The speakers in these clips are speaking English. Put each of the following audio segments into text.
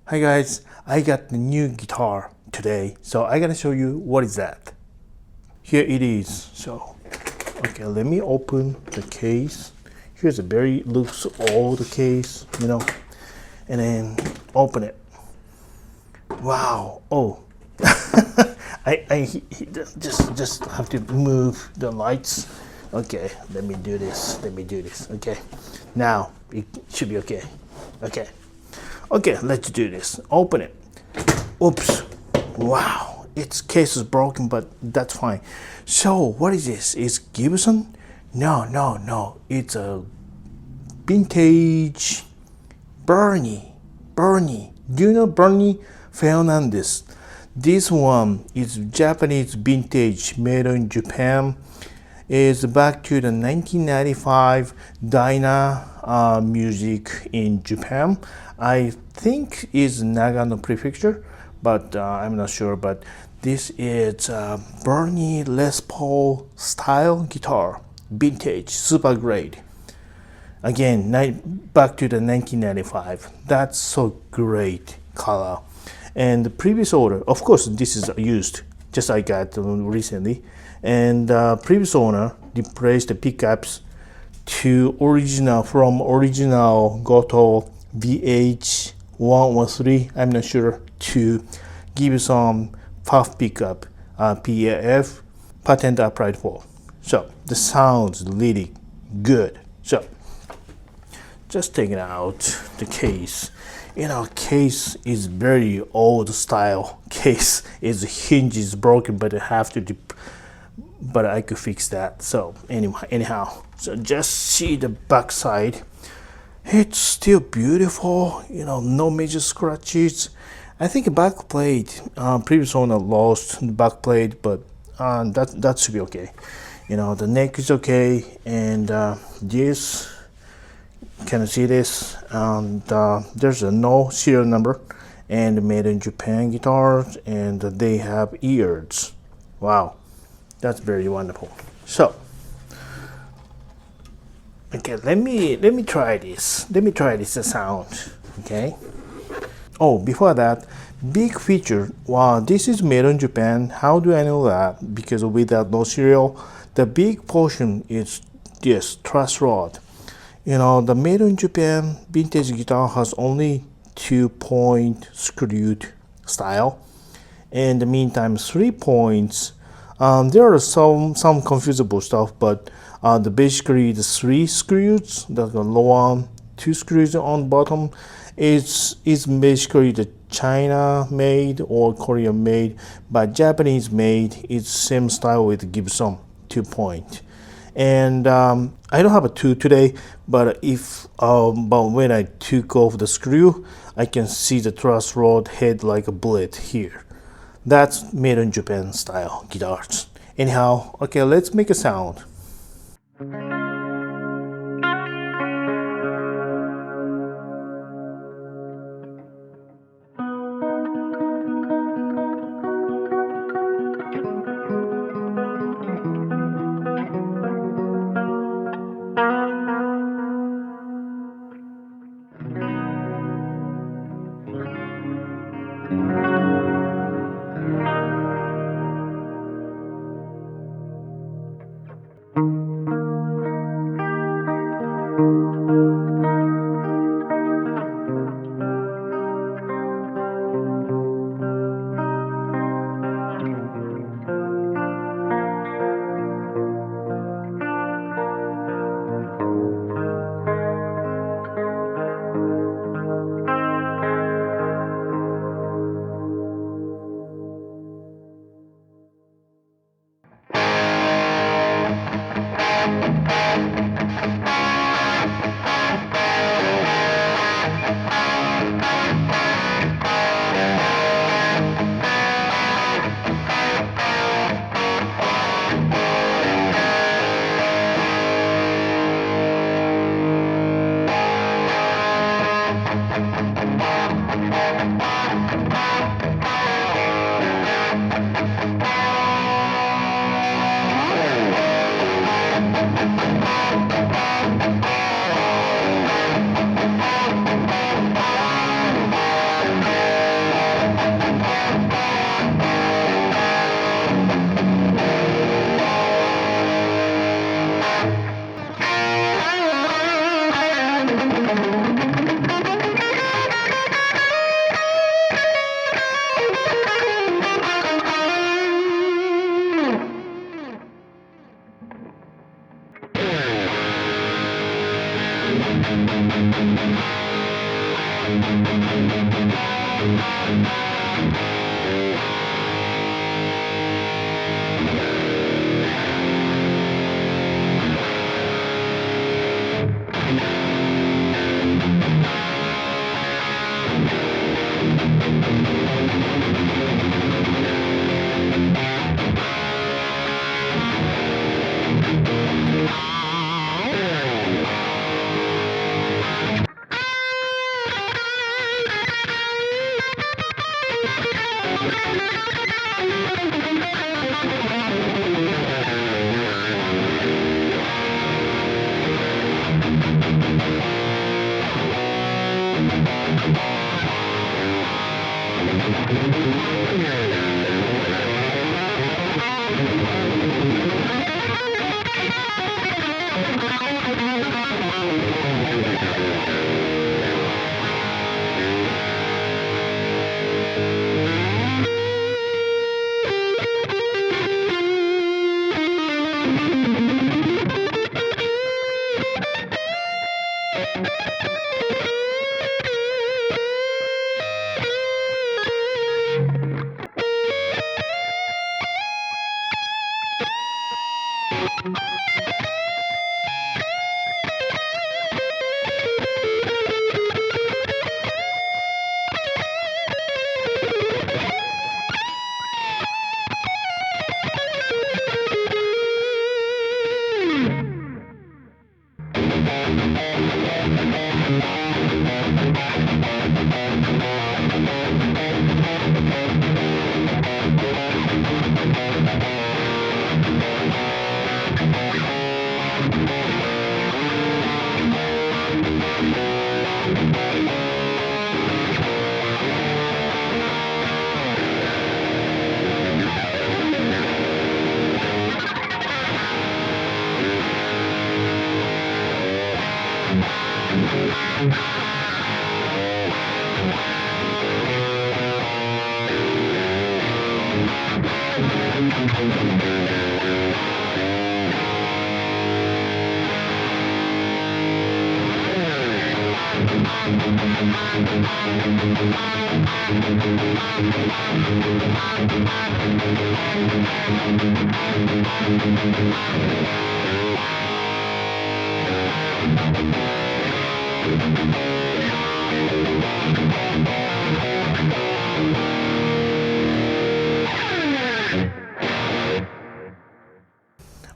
Hi guys, I got the new guitar today, so I gotta show you what is that. Here it is. So, okay, let me open the case. Here's a very loose old case, and then open it. Wow! Oh, I just have to move the lights. Okay, let me do this. Okay, now it should be okay. Okay, let's do this. Open it. Oops. Wow. Its case is broken, but that's fine. So, what is this? Is Gibson? No. It's a vintage Burny. Do you know Burny Fernandez? This one is Japanese vintage made in Japan. Is back to the 1995 Dyna music in Japan. I think is Nagano prefecture, but I'm not sure. But this is Burny Les Paul style guitar, vintage, super great. Again, back to the 1995. That's so great color. And the previous order, of course, this is used, just I got recently. And previous owner replaced the pickups to from original Goto VH113, I'm not sure, to give some puff pickup, PAF, patent applied for. So the sounds really good. So just taking out the case. Case is very old style case. Its hinge is broken, but but I could fix that. So anyhow, so just see the back side. It's still beautiful. No major scratches. I think back plate. Previous owner lost the back plate, but that should be okay. The neck is okay, and this. Can you see this? There's no serial number, and made in Japan guitars, and they have ears. Wow, that's very wonderful. So, okay, let me try this. The sound. Okay. Oh, before that, big feature. Wow, this is made in Japan. How do I know that? Because without no serial, the big portion is this truss rod. The made in Japan vintage guitar has only 2-point screwed style. In the meantime, 3 points. There are some confusable stuff, but basically the 3 screws, the lower 2 screws on bottom, is basically the China made or Korean made, but Japanese made. It's same style with Gibson 2-point. And I don't have a 2 today, but but when I took off the screw, I can see the truss rod head like a bullet here. That's made in Japan style guitars. Anyhow, okay, let's make a sound.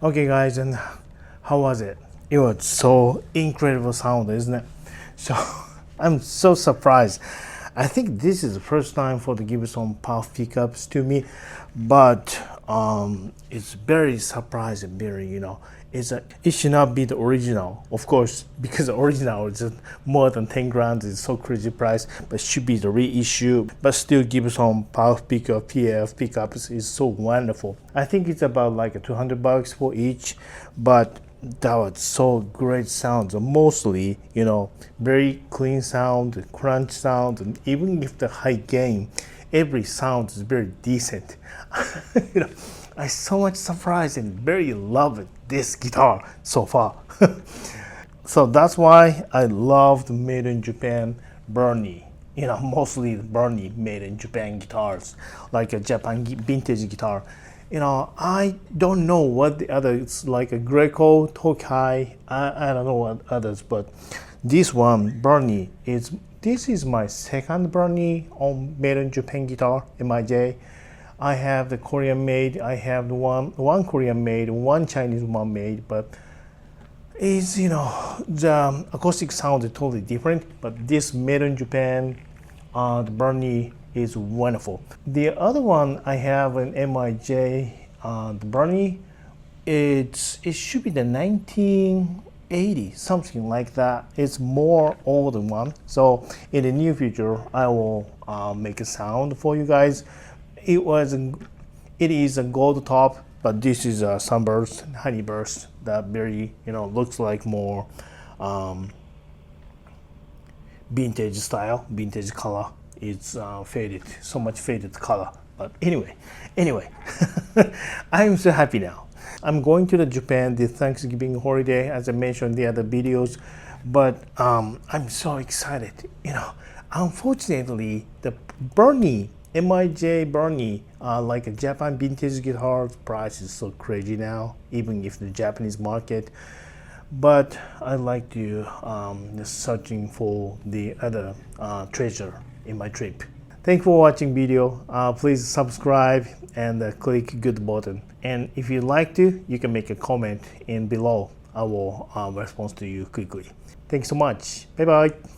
Okay guys, and how was it? It was so incredible sound, isn't it? So I'm so surprised. I think this is the first time for the Gibson puff pickups to me, but it's very surprising, very, it should not be the original, of course, because the original is just more than 10 grand. It's so crazy price, but should be the reissue. But still, Gibson puff pickup, PF pickups is so wonderful. I think it's about like $200 for each, but that was so great sounds. Mostly, very clean sound, crunch sound, and even if the high gain, every sound is very decent. I so much surprised and very love this guitar so far. So that's why I loved made in Japan Burny. Mostly Burny made in Japan guitars, like a Japan vintage guitar. I don't know what the other, it's like a Greco, Tokai, I don't know what others, but this one, Burny, this is my second Burny on made in Japan guitar, MIJ. I have the Korean made, I have the one Korean made, one Chinese one made, but it's, the acoustic sound is totally different, but this made in Japan, the Burny is wonderful. The other one I have an MIJ, the Burny, it should be the 1980, something like that. It's more older one. So in the near future, I will make a sound for you guys. It is a gold top, but this is a sunburst, honeyburst that very, looks like more vintage style, vintage color. It's faded, so much faded color. But anyway, I'm so happy now. I'm going to the Japan the Thanksgiving holiday, as I mentioned in the other videos, but I'm so excited. Unfortunately, the Burny, MIJ Burny, like a Japan vintage guitar price is so crazy now, even if the Japanese market. But I like to searching for the other treasure in my trip. Thanks for watching video. Please subscribe and click good button. And if you like to, you can make a comment in below. I will respond to you quickly. Thanks so much. Bye bye.